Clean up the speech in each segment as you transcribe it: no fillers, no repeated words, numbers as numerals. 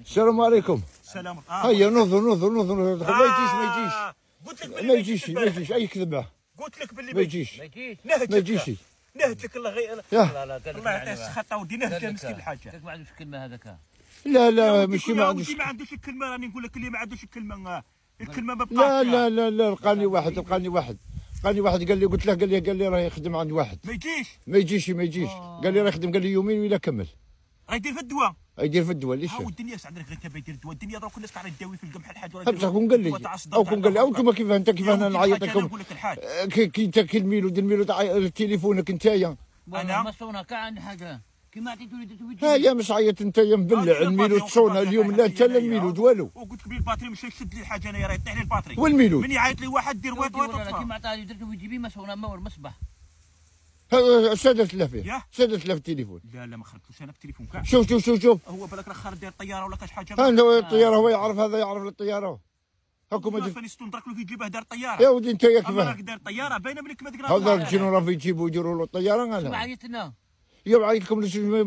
السلام عليكم. السلام. هيا نوضوا ما قلت لك يجيش ما يجيش ما يجيش اي كذبه. قلت لك باللي ما يجيش ما يجيش. نهت لك الله غير الله يعطيه الصحة ودي نهت مسكين الحاجة. ما عندوش الكلمة هذاك. لا ماشي ما عندوش الكلمة، راني نقول لك اللي ما عندوش الكلمة ما بقاش. لا لقاني واحد قال لي قلت له قال لي راه يخدم عند واحد. ما يجيش قال لي راه يخدم، قال لي يومين ولا كمل. راه يدير في الدواء. يدير في الدواء ليش؟ هاو الدنيا عندك غير تبي يدير الدواء، الدنيا دروك الناس قاعده تداوي في القمح الحاج ولا بصح كون قال لي او انتم كيف انا نعيط لكم كي انت كي الميلود تليفونك نتايا انا ما صونا كاع عندي حاجه كيما عطيتوني درتو في ها يا مش عيط نتايا مبلع الميلود صونا اليوم لا انت لا الميلود والو. وقلت لك الباتري مشى يشد لي الحاجه انا راه يطيح لي الباتري والميلود من يعيط لي واحد دير ويط كيما عطاني درتو في جيبي ما صونا ما مصباح سادت له فيه سادت له في التليفون. لا ما خربتوش انا بالتليفون كاع. شوف هو بالك راه خارج داير طياره ولا كاش حاجه. ها هو الطياره هو يعرف هذا يعرف الطياره هاكم فانيستون درك له في جيبه دار طياره. يا ودي انت كيف راك دار طياره باينه بليك ما تقرا. هذا الجنون راه يجيبوا يديروا له الطياره انا ما عيطنا يا عيط لكم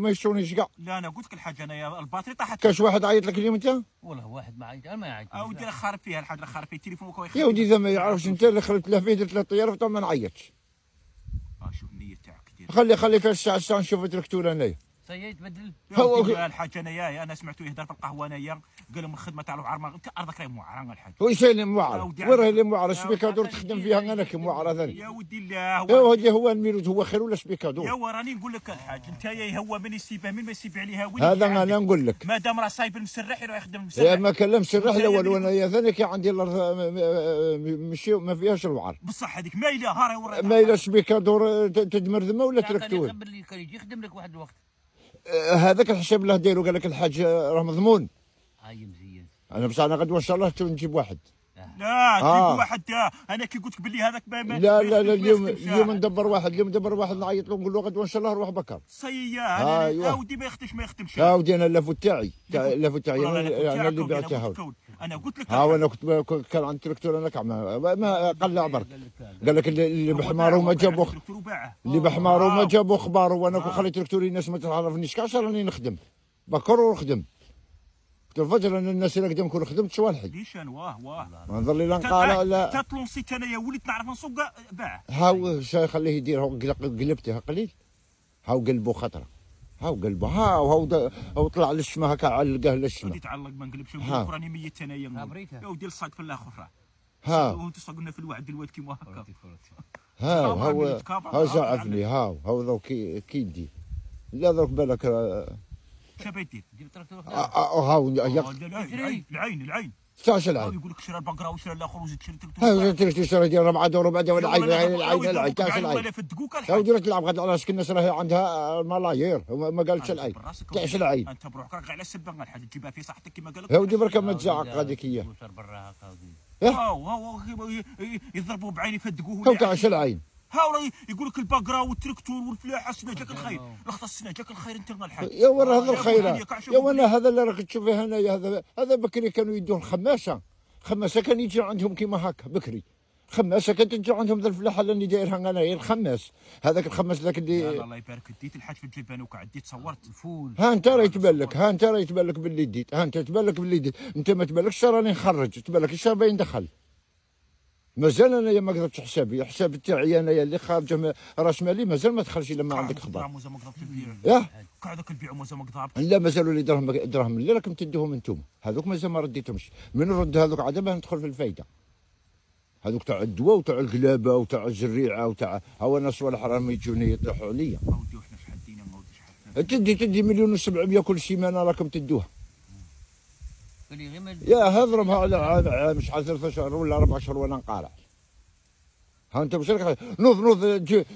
ما يشونيش كاع. لا انا قلت لك الحاجه انا الباتري طاحت. كاش واحد عيط لك اليوم انت؟ والله واحد ما عيط انا ما يعيط. ودي راه خارب فيها الحاج، راه خارب فيه التليفون وكو يا ودي اذا ما يعرفش انت اللي خلت له فيه درت له الطياره فطبعا ما نعيطش. شوف النيه تاعك خلي فيها الساعه نشوف تركتور انايا. تبدل هو الحاج انايا انا سمعته يهدر في القهوه انايا قال لهم الخدمه تاع العرمه انت ارضك راهي موعره الحاج. وش اللي موعره؟ وين راهي اللي موعره؟ السبيكادور تخدم فيها انا كي موعره ثاني. يا ودي الله هو الميلود هو خير ولا السبيكادور؟ يا راني نقول لك الحاج انت هو من يسيبها من ما يسيب عليها وين. هذا انا نقول لك ما دام راه صايب المسرح يروح يخدم المسرح. ما كلم مسرح الاول وانا يا ثاني كي عندي ماشي ما فيهاش الوعر بصح هذيك مايله ها مايله سبيكادور تدمر ذمه ولا تركتور. كان يجي يخدم لك واحد الوقت هذاك الحساب له دايرو قال لك الحاج راه مضمون. هاي مزيان انا بصح انا غدوه ان شاء الله نجيب واحد. لا تجيب واحد انا كي قلت لك باللي هذاك لا اليوم ندبر واحد نعيط له نقول له غدوه ان شاء الله روح بكر. انا ودي ما يخدمش ودي انا اللافو تاعي انا اللي بعته انا قلت لك انا كنت كان عندي تركتور انا كاع ما قلع برك قال لك اللي بحماره ما جابوا اخباره وانا كون خليت تركتوري الناس ما تعرفنيش كاع راني نخدم بكر ونخدم الفجر انا الناس اللي قدام كون خدمت صوالحي ليش انا واه ما نظل لي لا نقال لا تطلونسيت انايا وليت نعرف نسوق باع هاو خليه يدير هاو قلبته قليل هاو قلبه خطره هاو قلبه هاو طلع للشما هكا علقه للشما ودي تعلق ما نقلبش راني ميت انايا يا ودي الصاق في الاخر وانت صقنا في الوعد دلوقتي كيما هكا هاو زعفني هاو ذوك كي يدير لا ذوك بالك شابا يدير هاو العين تاش العين يقول لك شرا البقره وشرا الاخر وزيد شري تشتري ديال 4 دور وبعد العين تاش العين هاو دير تلعب غد على شكون الناس راهي عندها ملايير ما قالتش العين تعش العين انت بروحك راك على السبه الحاج تجيبها في صحتك كما قال لك هاو برك ما تزعق هذيك هي هاو يضربوا بعين يفدقوه هاو تعش العين هاو يقول لك البقره والتركتور والفلاحه السنه جاك الخير لخط السنه جاك الخير انت الحاج يا ورا هذا الخير يا وانا هذا اللي راك تشوفه هنايا هذا بكري كانوا يدوه الخماسه كان يجي عندهم كيما هكا بكري خماسه كانت تجي عندهم ذا الفلاحه اللي نديرها انا هي الخماس هذاك الخماس ذاك اللي الله يبارك ديت الحاج في الجبانه وقعدت تصورت الفول ها انت راه يتبان لك باللي ديت تبان لك باللي ديت انت ما تبانلكش راني نخرج تبان لك الشهر باين دخل مازال انايا ما قدرتش حساب تاعي انايا اللي خارجه راس مالي مازال ما دخلش الا ما عندك اخبار قاعدك البيع مازال ما قدرت لا مازالوا لي دراهم اللي راكم تدوهم انتم هذوك مازال ما رديتهمش من نرد هذوك عاد باه ندخل في الفايده هذوك تاع الدواء وتاع القلابه وتاع الزريعه وتاع هاو انا صوالح راهم يجوني يطيحوا عليا تدي 1,700,000 كل سيمانه راكم تدوها يا هضربها على شحال 3 شهور ولا 4 شهور وانا نقارع ها انت واش راك نوض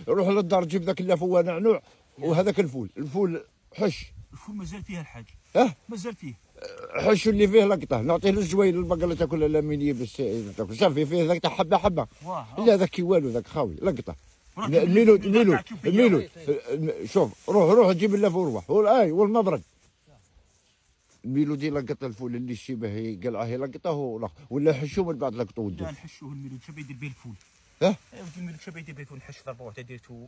روح للدار جيب ذاك اللافه ونعنوع وهذاك الفول حش الفول مازال فيه الحاج مازال فيه حش اللي فيه لقطه نعطيه للزوين البقره تاكل لا من يبس تاكل صافي فيه ذاك تاع حبه لا ذاك كي والو ذاك خاوي لقطه الميلود شوف روح جيب اللافه وروح والمبرد الميلودي لقط الفول اللي شبه قلعه لقطه ولا حشو من بعد لقطه لا نحشوه الميلود شبه يدير به الفول الميلود شبه يدير به الفول نحش ضربه واحده ديرتو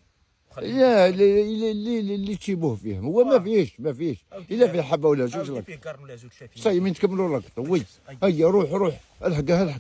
يا اللي تجيبوه فيهم هو ما فيش الا في حبه ولا جوج فيه كارن ولا زوج ثلاثه صاي من تكملوا لقطه وي هيا روح الحقها